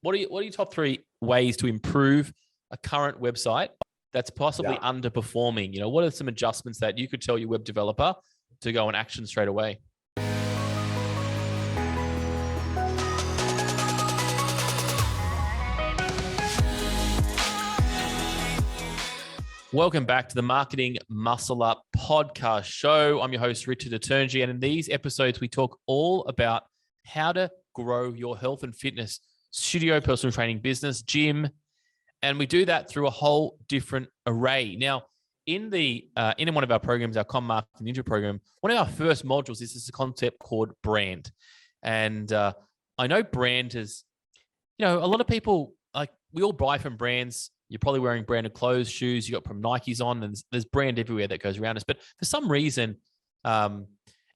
what are your top three ways to improve a current website that's possibly underperforming? What are some adjustments that you could tell your web developer to go and action straight away? Welcome back to the Marketing Muscle Up podcast show. I'm your host, Richard Aturnji, and in these episodes, we talk all about how to grow your health and fitness studio, personal training business, gym, and we do that through a whole different array. Now, in one of our programs, our Com Marketing Ninja program, one of our first modules is this concept called brand, and I know brand is, a lot of people we all buy from brands. You're probably wearing branded clothes, shoes. You got from Nikes on, and there's brand everywhere that goes around us. But for some reason, and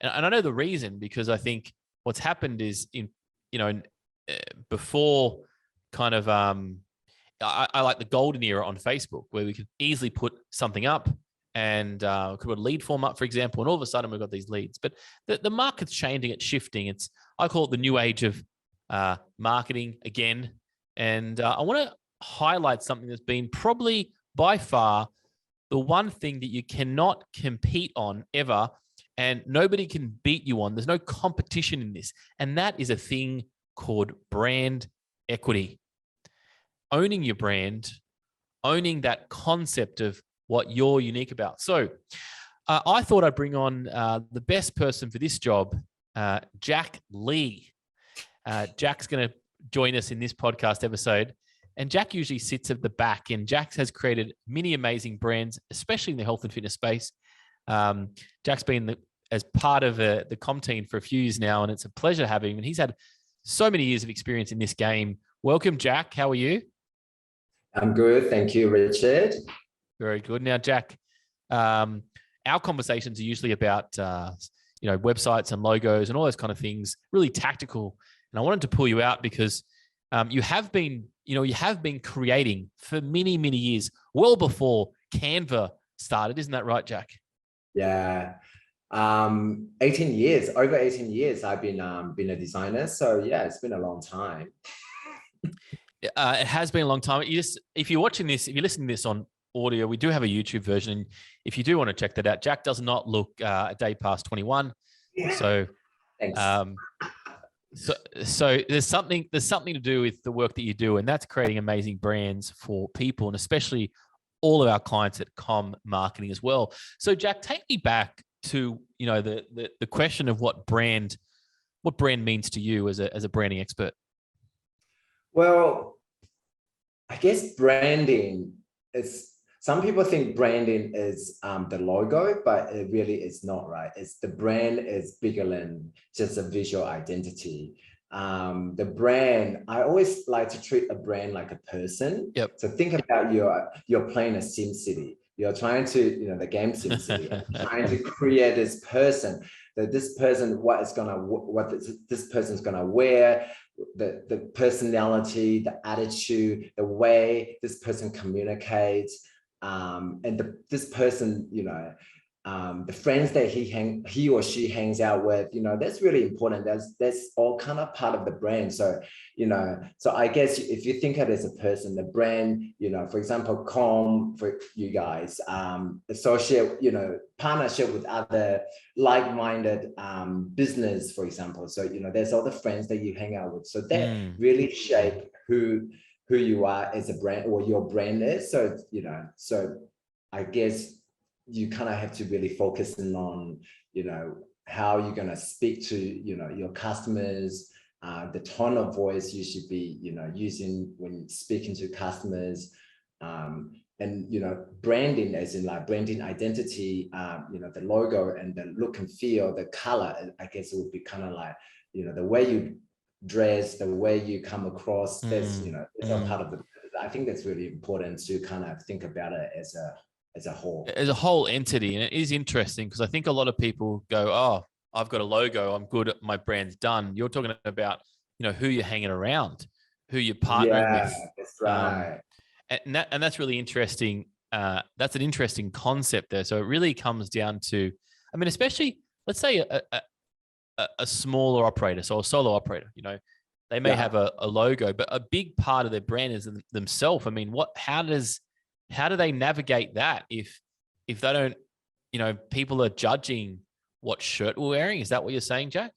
I know the reason, because I think what's happened is before kind of I like the golden era on Facebook, where we could easily put something up and could put a lead form up, for example, and all of a sudden we've got these leads. But the market's changing, it's shifting. I call it the new age of marketing again, and I want to highlight something that's been probably by far the one thing that you cannot compete on ever, and nobody can beat you on. There's no competition in this, and that is a thing called brand equity. Owning your brand, owning that concept of what you're unique about. So I thought I'd bring on the best person for this job, Jack Lee. Jack's going to join us in this podcast episode. And Jack usually sits at the back, and Jack has created many amazing brands, especially in the health and fitness space. Jack's been as part of the Com team for a few years now, and it's a pleasure having him. And he's had so many years of experience in this game. Welcome, Jack. How are you? I'm good. Thank you, Richard. Very good. Now, Jack, our conversations are usually about, websites and logos and all those kind of things, really tactical. And I wanted to pull you out because you have been creating for many, many years, well before Canva started. Isn't that right, Jack? Yeah. 18 years, over 18 years, I've been a designer. So yeah, it's been a long time. It has been a long time. If you're watching this, if you're listening to this on audio, we do have a YouTube version. And if you do want to check that out, Jack does not look a day past 21. Yeah. So, thanks. So there's something to do with the work that you do, and that's creating amazing brands for people, and especially all of our clients at Com Marketing as well. So Jack, take me back to the question of what brand means to you as a branding expert. Well, I guess branding is. Some people think branding is the logo, but it really is not, right? The brand is bigger than just a visual identity. The brand, I always like to treat a brand like a person. Yep. So think about you're playing a Sim City. You're trying to, the game Sim City, trying to create this person, that this person, what this person's gonna wear, the personality, the attitude, the way this person communicates. And this person, the friends that he or she hangs out with, that's really important. That's all kind of part of the brand. So, so I guess if you think of it as a person, the brand, for example, Com for you guys, associate, partnership with other like-minded business, for example. So, there's all the friends that you hang out with. So that really shape who you are as a brand, or your brand is. So, so I guess you kind of have to really focus on, how you're going to speak to, your customers, the tone of voice you should be, using when speaking to customers, and, branding as in like branding identity, the logo and the look and feel, the color, I guess it would be kind of like, the way you dress, the way you come across, that's it's a part of the. I think that's really important to kind of think about it as a whole entity. And it is interesting because I think a lot of people go, oh, I've got a logo, I'm good, my brand's done. You're talking about who you're hanging around, who you're partnering with. That's right. And that's really interesting. That's an interesting concept there. So it really comes down to, especially let's say a smaller operator, so a solo operator, They may have a logo, but a big part of their brand is themselves. I mean, how do they navigate that if they don't, people are judging what shirt we're wearing? Is that what you're saying, Jack?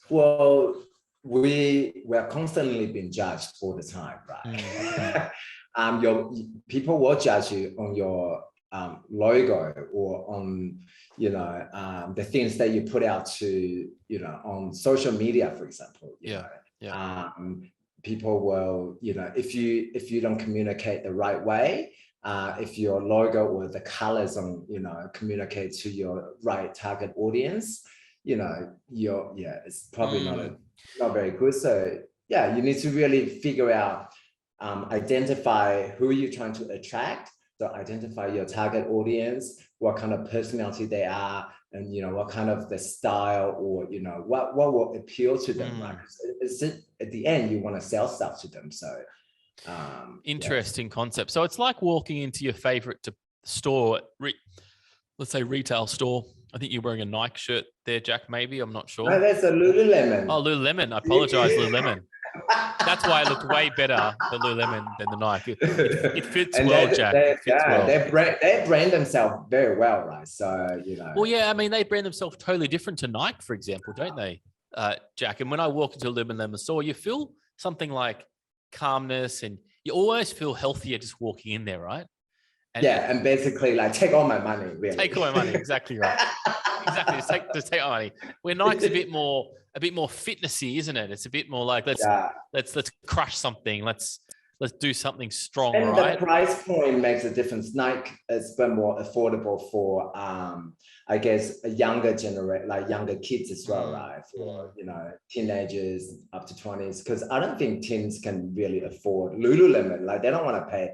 Well, we're constantly being judged all the time, right? Your people will judge you on your logo or on the things that you put out to on social media, for example. People will if you don't communicate the right way, if your logo or the colors on communicate to your right target audience, it's probably not very good. So you need to really figure out, identify who you're trying to attract. So identify your target audience, what kind of personality they are, and what kind of the style, or what will appeal to them, right? It's at the end you want to sell stuff to them. So interesting concept. So it's like walking into your favorite store, let's say retail store. I think you're wearing a Nike shirt there, Jack, maybe. I'm not sure. No, that's a Lululemon. Oh, Lululemon. I apologize, Lululemon. That's why it looked way better, the Lululemon, than the Nike. It fits well, Jack. It fits well. They brand themselves very well, right? So, Well, yeah, I mean, they brand themselves totally different to Nike, for example, don't they, Jack? And when I walk into a Lululemon store, you feel something like calmness, and you almost feel healthier just walking in there, right? And basically like, take all my money, really. Take all my money, exactly right. Exactly, just take our money. Where Nike's a bit more fitnessy, isn't it? It's a bit more like let's crush something. Let's do something strong, and right? The price point makes a difference. Nike is a bit more affordable for I guess a younger generation, like younger kids as well, right? For teenagers up to 20s, because I don't think teens can really afford Lululemon. Like, they don't want to pay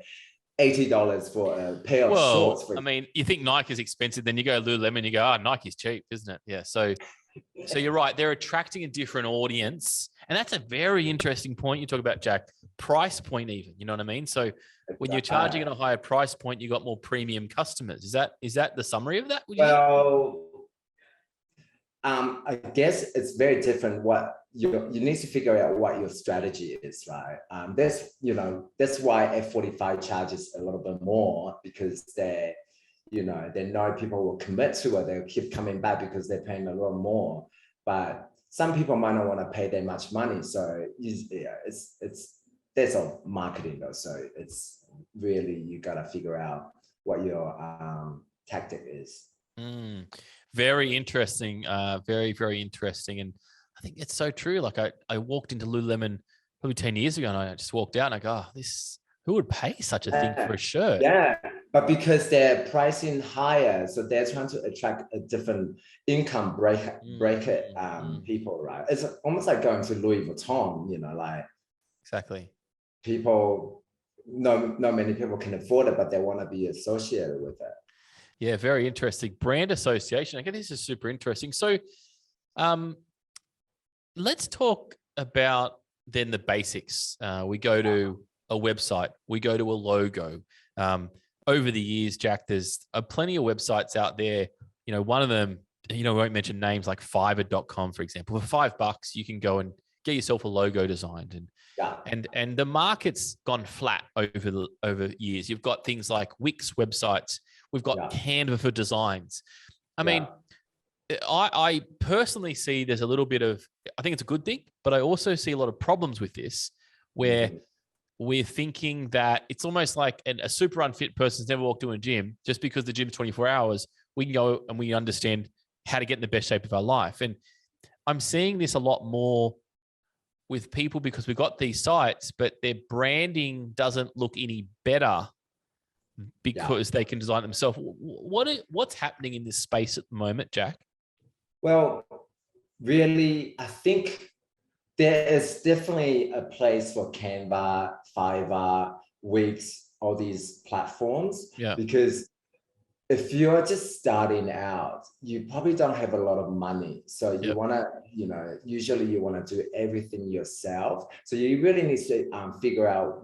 $80 for a pair of shorts. I mean, you think Nike is expensive, then you go Lululemon, you go, Nike's cheap, isn't it? Yeah. So you're right. They're attracting a different audience. And that's a very interesting point you talk about, Jack. Price point even, you know what I mean? So when you're charging at a higher price point, you got more premium customers. Is that the summary of that? I guess it's very different. What you need to figure out what your strategy is, right? That's why F45 charges a little bit more, because they know people will commit to it. They'll keep coming back because they're paying a lot more. But some people might not want to pay that much money. So there's a marketing though. So it's really, you got to figure out what your tactic is. Very interesting. Very, very interesting. And I think it's so true. Like I walked into Lululemon probably 10 years ago, and I just walked out and I go, who would pay such a thing for a shirt? Yeah, but because they're pricing higher, so they're trying to attract a different income bracket people, right? It's almost like going to Louis Vuitton, like exactly. People, not many people can afford it, but they want to be associated with it. Yeah, very interesting. Brand association. I guess this is super interesting. So let's talk about then the basics. We go to a website. We go to a logo. Over the years, Jack, there's plenty of websites out there. One of them, we won't mention names, like Fiverr.com, for example. For $5, you can go and get yourself a logo designed. And the market's gone flat over years. You've got things like Wix websites. We've got Canva for designs. I mean, I personally see there's a little bit of, I think it's a good thing, but I also see a lot of problems with this, where we're thinking that it's almost like a super unfit person's never walked to a gym. Just because the gym's 24 hours, we can go and we understand how to get in the best shape of our life. And I'm seeing this a lot more with people because we've got these sites, but their branding doesn't look any better because they can design themselves. What's happening in this space at the moment, Jack? Well, really, I think there is definitely a place for Canva, Fiverr, Wix, all these platforms. Yeah. Because if you're just starting out, you probably don't have a lot of money. So you want to, usually you want to do everything yourself. So you really need to figure out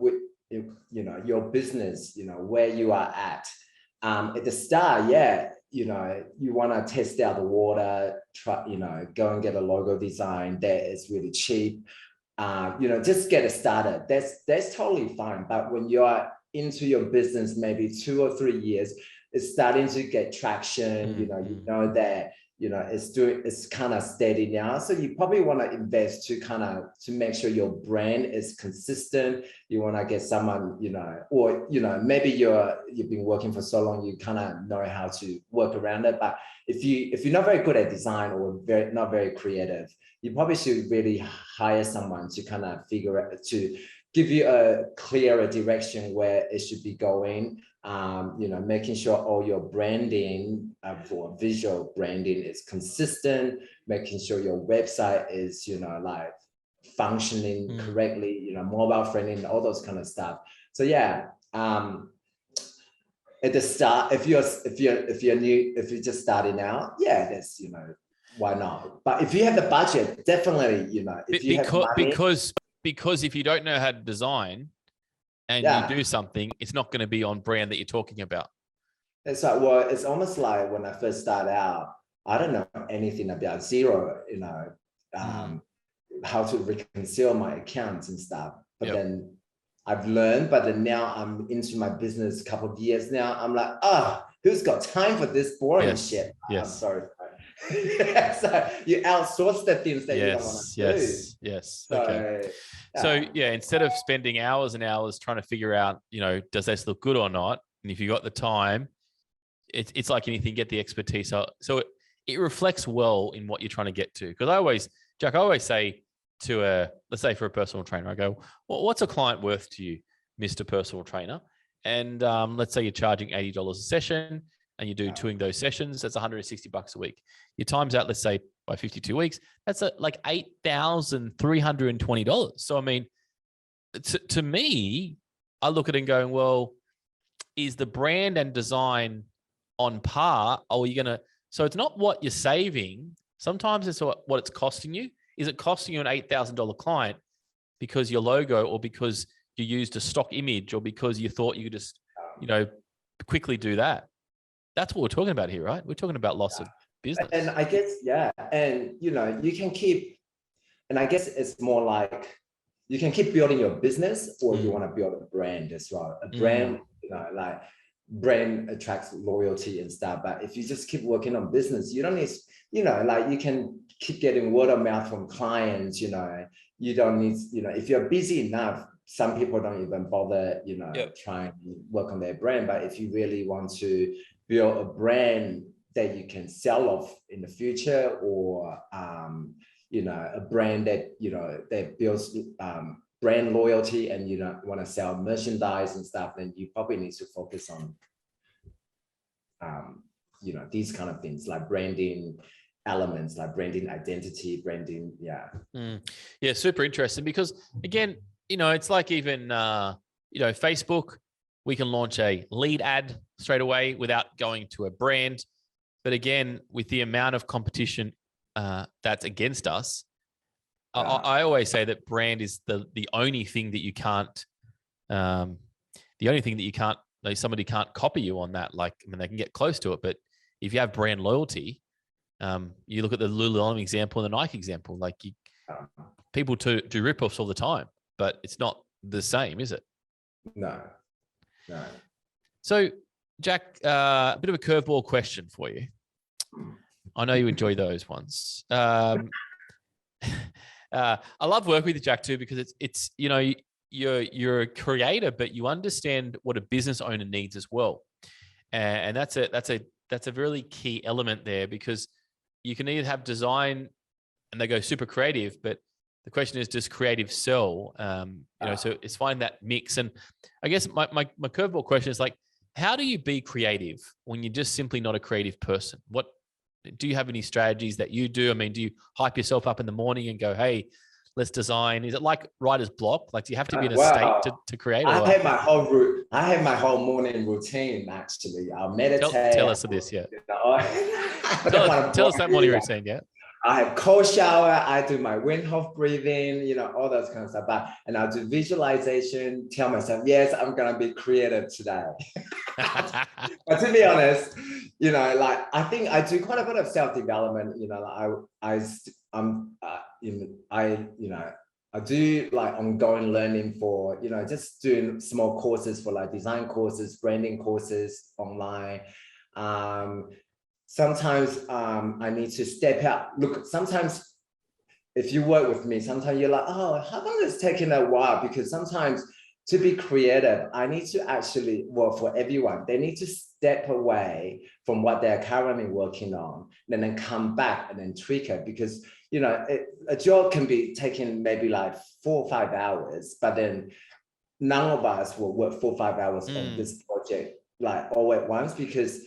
your business, where you are at the start. You want to test out the water, try, go and get a logo design that is really cheap. just get it started. That's totally fine. But when you are into your business, maybe 2 or 3 years, it's starting to get traction. You know that it's kind of steady now. So you probably want to invest to make sure your brand is consistent. You want to get someone, or maybe you've been working for so long, you kind of know how to work around it. But if you're not very good at design or not very creative, you probably should really hire someone to kind of figure out, to give you a clearer direction where it should be going. Making sure all your branding for visual branding is consistent, making sure your website is, like functioning correctly, mobile friendly and all those kind of stuff. So yeah, at the start, if you're new, if you're just starting out, yeah, that's, why not? But if you have the budget, definitely, if you have money, because if you don't know how to design and you do something, it's not going to be on brand that you're talking about. It's like, well, it's almost like when I first started out, I don't know anything about zero, how to reconcile my accounts and stuff. But then I've learned, but then now I'm into my business a couple of years now. I'm like, who's got time for this boring shit? I'm sorry. So you outsource the things that you don't want to do. Yes. So, okay. So instead of spending hours and hours trying to figure out, does this look good or not? And if you got the time, it's like anything, get the expertise. So it reflects well in what you're trying to get to. Because I always say to let's say for a personal trainer, I go, well, what's a client worth to you, Mr. Personal Trainer? And let's say you're charging $80 a session and you do doing those sessions, that's $160 a week. Your time's out, let's say by 52 weeks, that's like $8,320. So, I mean, to me, I look at it and going, well, is the brand and design on par? Or are you going to, so it's not what you're saving. Sometimes it's what it's costing you. Is it costing you an $8,000 client because your logo, or because you used a stock image, or because you thought you could just, quickly do that? That's what we're talking about here, right? We're talking about loss of business. And I guess, and you can keep, and I guess it's more like you can keep building your business, or you want to build a brand as well. A brand, like brand attracts loyalty and stuff. But if you just keep working on business, you don't need, like you can keep getting word of mouth from clients, you don't need, if you're busy enough, some people don't even bother, trying to work on their brand. But if you really want to build a brand that you can sell off in the future, or a brand that that builds brand loyalty, and want to sell merchandise and stuff, then you probably need to focus on these kind of things, like branding elements, like branding identity, branding. Super interesting, because again, it's like even Facebook, we can launch a lead ad straight away without going to a brand. But again, with the amount of competition that's against us, I always say that brand is the only thing that you can't, like somebody can't copy you on that. Like, I mean, they can get close to it, but if you have brand loyalty, you look at the Lululemon example and the Nike example, like people do ripoffs all the time, but it's not the same, is it? No. So, Jack, a bit of a curveball question for you. I know you enjoy those ones. I love working with you, Jack, too, because it's you're a creator, but you understand what a business owner needs as well, and that's a really key element there, because you can either have design and they go super creative, but the question is, does creative sell? So it's finding that mix. And I guess my curveball question is like, how do you be creative when you're just simply not a creative person? What do you have any strategies that you do? I mean, do you hype yourself up in the morning and go, hey, let's design? Is it like writer's block? Like, do you have to be in a state to create? I have my whole morning routine, actually. I'll meditate. Tell us this, yeah. Tell us that morning routine, yeah. I have cold shower, I do my Wim Hof breathing, all those kind of stuff. And I'll do visualization, tell myself, yes, I'm going to be creative today. But to be honest, like, I think I do quite a bit of self-development, I I do like ongoing learning for, just doing small courses for like design courses, branding courses online. Sometimes I need to step out. Look, sometimes if you work with me, sometimes you're like, oh, how come it's taking a while? Because sometimes to be creative, I need to actually, well, for everyone, they need to step away from what they're currently working on, and then come back and then tweak it. Because, a job can be taking maybe like 4 or 5 hours, but then none of us will work 4 or 5 hours on this project like all at once, because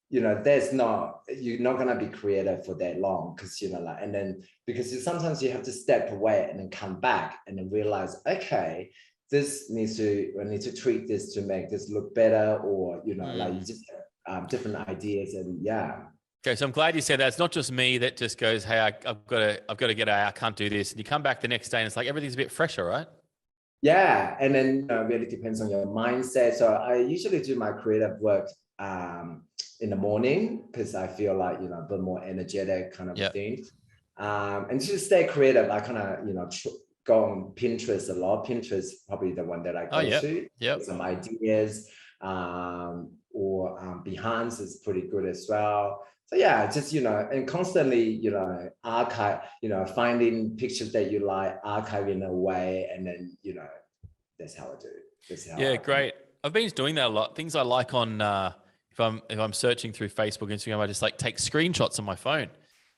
you're not going to be creative for that long, because and then because sometimes you have to step away and then come back and then realize, okay, I need to tweak this to make this look better, or like you just have different ideas. And yeah. Okay, so I'm glad you said that. It's not just me that just goes, hey, I've got to get out, I can't do this, and you come back the next day and it's like everything's a bit fresher, right? Yeah, and then really depends on your mindset. So I usually do my creative work in the morning, because I feel like a bit more energetic kind of thing. And to stay creative, I kind of go on Pinterest a lot. Pinterest probably the one that I go to. Some ideas, or Behance is pretty good as well. So yeah, just and constantly archive, finding pictures that you like, archiving away, and then that's how I do it. Great. I've been doing that a lot. Things I like on if I'm searching through Facebook, Instagram, I just like take screenshots on my phone,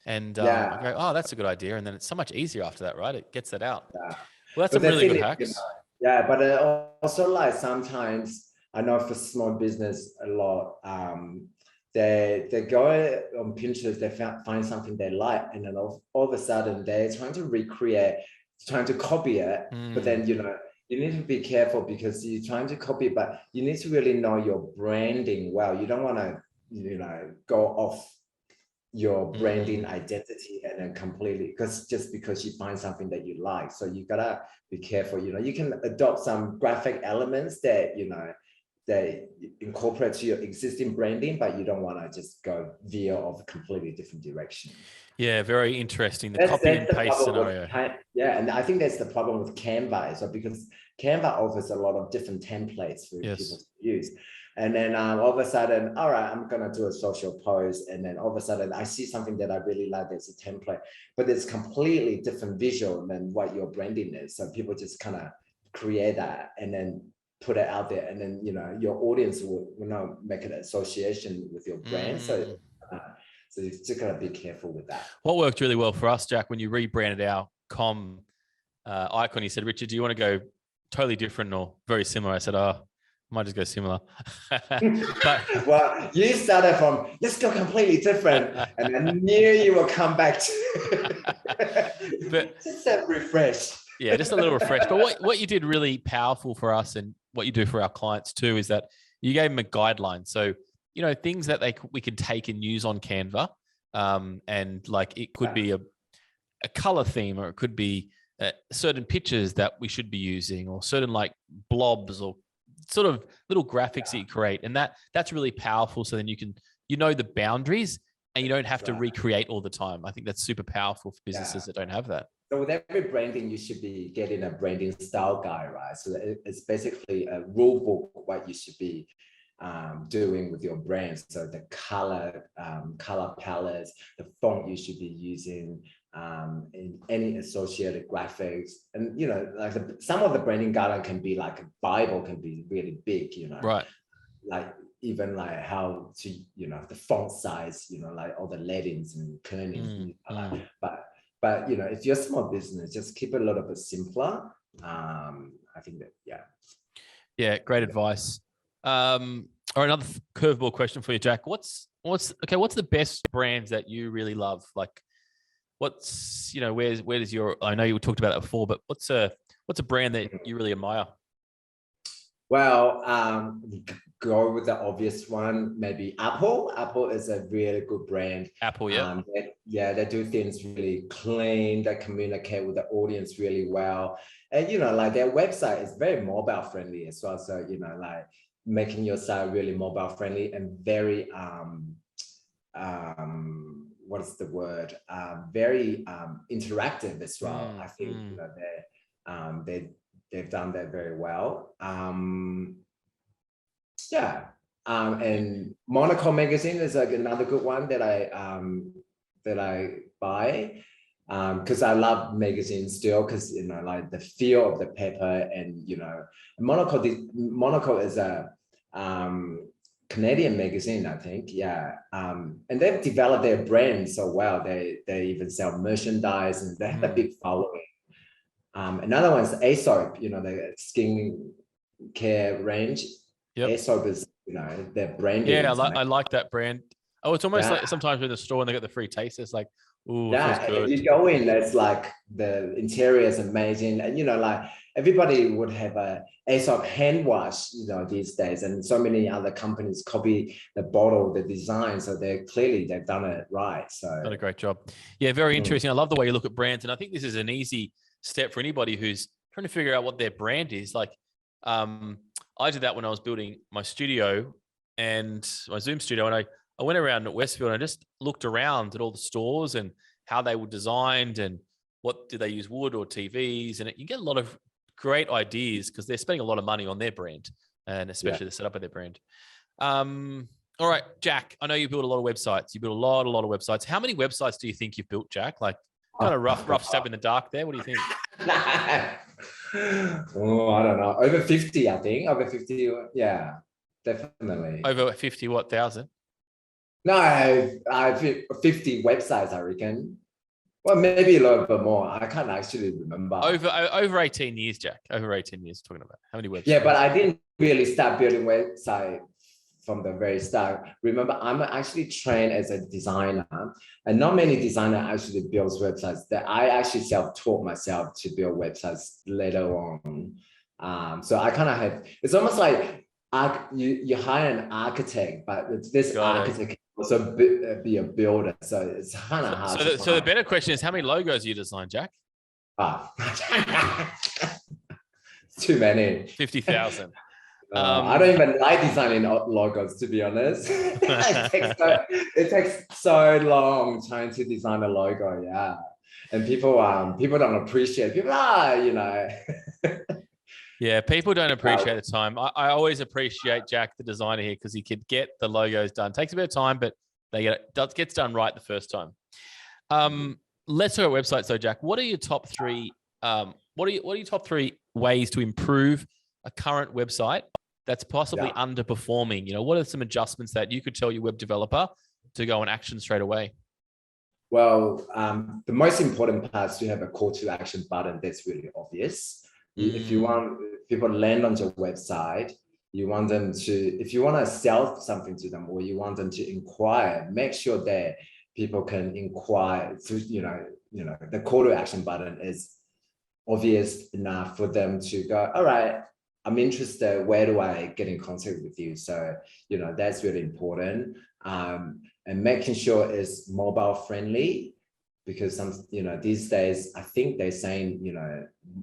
and I go, oh, that's a good idea, and then it's so much easier after that, right? It gets that out. Yeah. Well, that's some really good hacks. But also like sometimes I know for small business a lot, they go on Pinterest, they find something they like, and then all of a sudden they're trying to recreate, trying to copy it. But then you need to be careful, because you're trying to copy, but you need to really know your branding well. You don't want to go off your branding identity and then completely, because you find something that you like. So you gotta be careful. You can adopt some graphic elements that they incorporate to your existing branding, but you don't want to just go veer of a completely different direction. Yeah, very interesting. The copy and paste scenario. And I think that's the problem with Canva, so because Canva offers a lot of different templates for people to use. And then all of a sudden, all right, I'm going to do a social post. And then all of a sudden I see something that I really like. There's a template, but it's completely different visual than what your branding is. So people just kind of create that and then put it out there. And then, your audience will not make an association with your brand. So you just got to be careful with that. What worked really well for us, Jack, when you rebranded our com icon, you said, Richard, do you want to go totally different or very similar? I said, might just go similar. But well, you started from let's go completely different, and I knew you will come back to but just a refresh. Yeah, just a little refresh. But what you did really powerful for us, and what you do for our clients too, is that you gave them a guideline. So things that we could take and use on Canva, and like it could be a color theme, or it could be certain pictures that we should be using, or certain like blobs or sort of little graphics that you create. And that's really powerful. So then you can, the boundaries, and you don't have to recreate all the time. I think that's super powerful for businesses that don't have that. So with every branding, you should be getting a branding style guide, right? So it's basically a rule book, what you should be doing with your brand. So the color palettes, the font you should be using, in any associated graphics, and like some of the branding guideline can be like a Bible, can be really big, right? Like even like how to the font size, like all the lettings and kernings, but if you're a small business, just keep it a little bit simpler. I think that great advice. Or another curveball question for you, Jack. What's the best brands that you really love? Like, what's where does your, I know you talked about that before, but what's a brand that you really admire? Well, go with the obvious one, maybe Apple. Apple is a really good brand. Apple, they do things really clean. They communicate with the audience really well, and like their website is very mobile friendly as well. So like making your site really mobile friendly and very what is the word? Very interactive as well. I think They've done that very well. Yeah. And Monaco magazine is like another good one that I buy, because I love magazines still, because like the feel of the paper, and Monaco is a Canadian magazine, I think. Yeah. And they've developed their brand so well. They even sell merchandise, and they have a big following. Another one's Aesop, the skin care range. Yep. Aesop is, their branding. Yeah, I like that brand. Oh, it's almost like sometimes in the store and they got the free taste. It's like, ooh, it feels good. You go in, it's like the interior is amazing, and like everybody would have a Aesop hand wash, these days, and so many other companies copy the bottle, the design, so they've done it right. So done a great job. Yeah, very interesting. I love the way you look at brands, and I think this is an easy step for anybody who's trying to figure out what their brand is. Like, I did that when I was building my studio and my Zoom studio, and I went around at Westfield and I just looked around at all the stores and how they were designed and what did they use, wood or TVs, and you get a lot of great ideas because they're spending a lot of money on their brand, and especially the setup of their brand. All right, Jack, I know you build a lot of websites. You build a lot of websites. How many websites do you think you've built, Jack? Like, kind of rough stab in the dark there. What do you think? Oh, I don't know. Over 50, I think. Over 50, yeah, definitely. Over 50 what thousand? No, I 50 websites, I reckon. Well, maybe a little bit more. I can't actually remember. Over 18 years, Jack. Over 18 years, talking about how many websites? Yeah, but I didn't really start building website from the very start. Remember, I'm actually trained as a designer, and not many designers actually builds websites. That I actually self-taught myself to build websites later on. So I kind of have. It's almost like you hire an architect, but this architect can also be a builder. So it's kind of hard. So the better question is, how many logos you design, Jack? Too many. 50,000. I don't even like designing logos, to be honest. It takes so long trying to design a logo, yeah. And people don't appreciate. People Yeah, people don't appreciate the time. I always appreciate Jack, the designer here, because he could get the logos done. Takes a bit of time, but gets done right the first time. Let's talk about websites, though, Jack. What are your top three? What are your top three ways to improve a current website that's possibly underperforming? What are some adjustments that you could tell your web developer to go and action straight away? Well, the most important part is to have a call to action button that's really obvious. If you want people to land on your website, you want them to, if you want to sell something to them, or you want them to inquire, make sure that people can inquire through, the call to action button is obvious enough for them to go, all right, I'm interested, where do I get in contact with you? So, that's really important. And making sure it's mobile friendly, because these days, I think they're saying,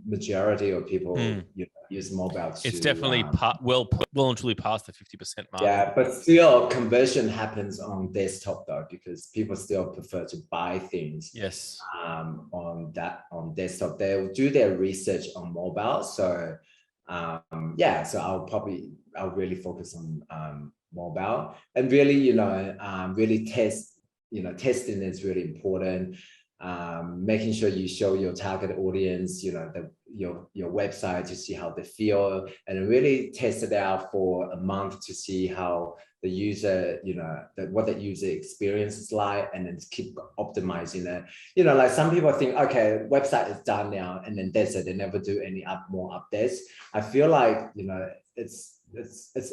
majority of people use mobile. It's definitely well and truly past the 50% mark. Yeah, but still conversion happens on desktop though, because people still prefer to buy things. Yes. On desktop, they'll do their research on mobile. So so I'll really focus on mobile, and really, really test. Testing is really important. Making sure you show your target audience, your website, to see how they feel, and really test it out for a month to see how the user, what the user experience is like, and then keep optimizing it. Like some people think, okay, website is done now, and then that's it. They never do any more updates. I feel like, it's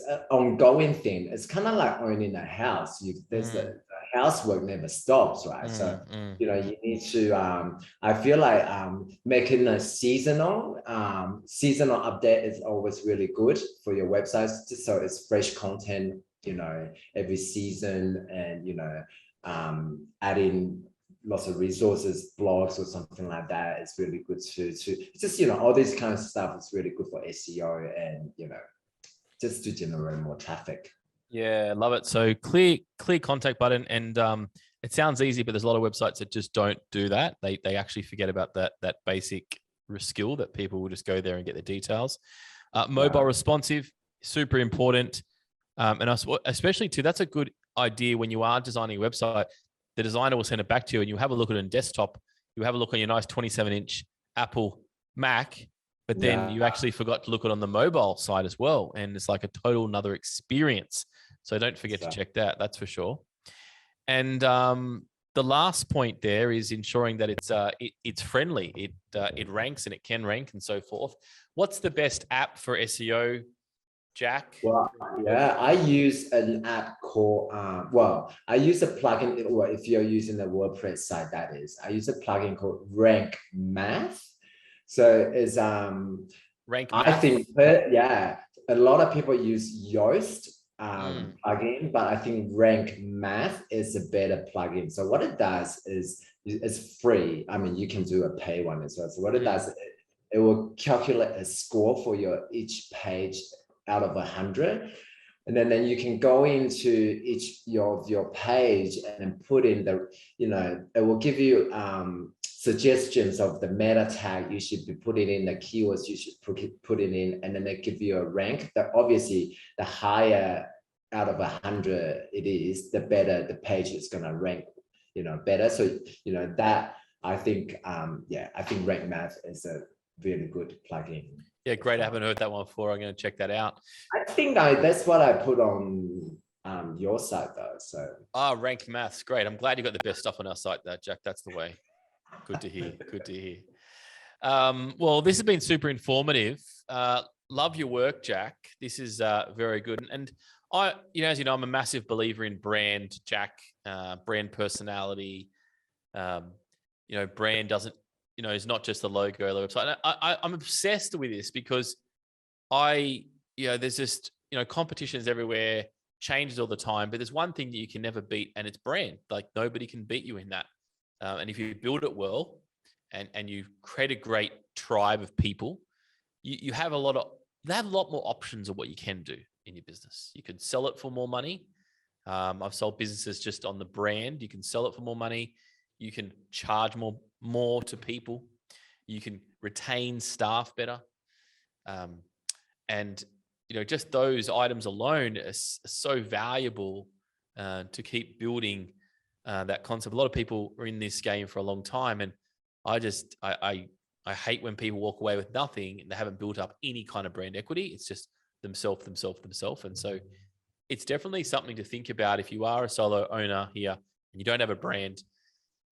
an ongoing thing. It's kind of like owning a house. The housework never stops, right? You need to. I feel like making a seasonal update is always really good for your websites, so it's fresh content, every season, and adding lots of resources, blogs or something like that is really good to. It's just all this kind of stuff is really good for SEO and just to generate more traffic. Yeah, love it. So clear contact button, and it sounds easy, but there's a lot of websites that just don't do that. They actually forget about that basic skill that people will just go there and get the details. Mobile responsive, super important. And especially too, that's a good idea when you are designing a website. The designer will send it back to you and you have a look at it on desktop. You have a look on your nice 27-inch Apple Mac, but then you actually forgot to look at it on the mobile side as well. And it's like a total another experience. So don't forget to check that. That's for sure. And the last point there is ensuring that it's friendly. It ranks and it can rank and so forth. What's the best app for SEO, Jack? Well, yeah, I use an app called, I use a plugin, well, if you're using the WordPress site, that is, I use a plugin called Rank Math. So it's, Rank I Math? think, a lot of people use Yoast plugin, but I think Rank Math is a better plugin. So what it does is it's free. I mean, you can do a pay one as well. So what it does, it will calculate a score for each page out of 100, and then you can go into each of your page and put in the, it will give you suggestions of the meta tag you should be putting in, the keywords you should put it in, and then they give you a rank. That obviously the higher out of 100 it is, the better the page is going to rank, better. So that I think I think Rank Math is a really good plugin. Yeah, great. I haven't heard that one before. I'm going to check that out. I think that's what I put on your site though. So Rank Maths, great. I'm glad you got the best stuff on our site there, Jack. That's the way. Good to hear. Good to hear. Well, this has been super informative. Love your work, Jack. This is very good. And I, as you know, I'm a massive believer in brand, Jack. Brand personality. Brand doesn't. It's not just the logo, the website. I'm obsessed with this because there's just, competitions everywhere, changes all the time, but there's one thing that you can never beat, and it's brand. Like nobody can beat you in that. And if you build it well and you create a great tribe of people, they have a lot more options of what you can do in your business. You can sell it for more money. I've sold businesses just on the brand. You can sell it for more money. You can charge more to people. You can retain staff better. And, just those items alone are so valuable to keep building that concept. A lot of people are in this game for a long time. And I hate when people walk away with nothing and they haven't built up any kind of brand equity. It's just themselves. And so it's definitely something to think about if you are a solo owner here and you don't have a brand.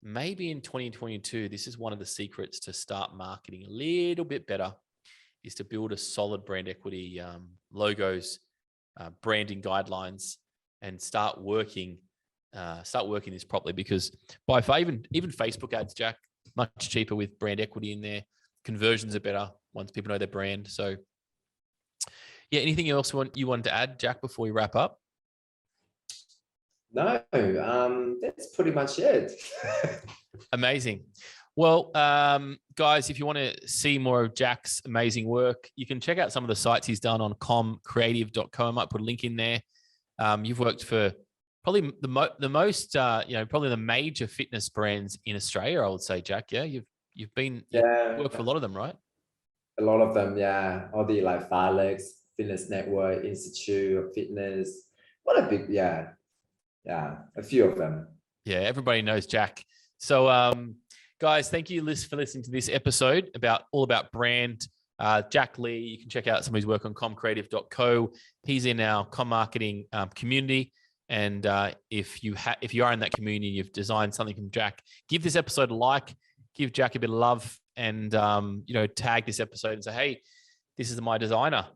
Maybe in 2022, this is one of the secrets to start marketing a little bit better, is to build a solid brand equity, logos, branding guidelines, and start working this properly. Because by far, even Facebook ads, Jack, much cheaper with brand equity in there. Conversions are better once people know their brand. So, yeah, anything else you wanted to add, Jack, before we wrap up? No, that's pretty much it. Amazing. Well, guys, if you want to see more of Jack's amazing work, you can check out some of the sites he's done on comcreative.co. I might put a link in there. You've worked for probably the most, probably the major fitness brands in Australia, I would say, Jack. Yeah, you've worked for a lot of them, right? A lot of them, yeah. All the like Farlex, Fitness Network, Institute of Fitness. What a big, yeah, a few of them. Yeah, everybody knows Jack. So, guys, thank you for listening to this episode all about brand. Jack Lee, you can check out some of his work on comcreative.co. He's in our com marketing community. And if you are in that community, you've designed something from Jack, give this episode a like, give Jack a bit of love, and tag this episode and say, hey, this is my designer.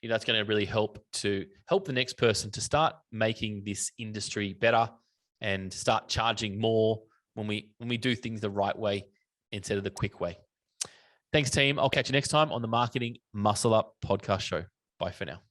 That's going to really help the next person to start making this industry better and start charging more when we do things the right way instead of the quick way. Thanks, team. I'll catch you next time on the Marketing Muscle Up podcast show. Bye for now.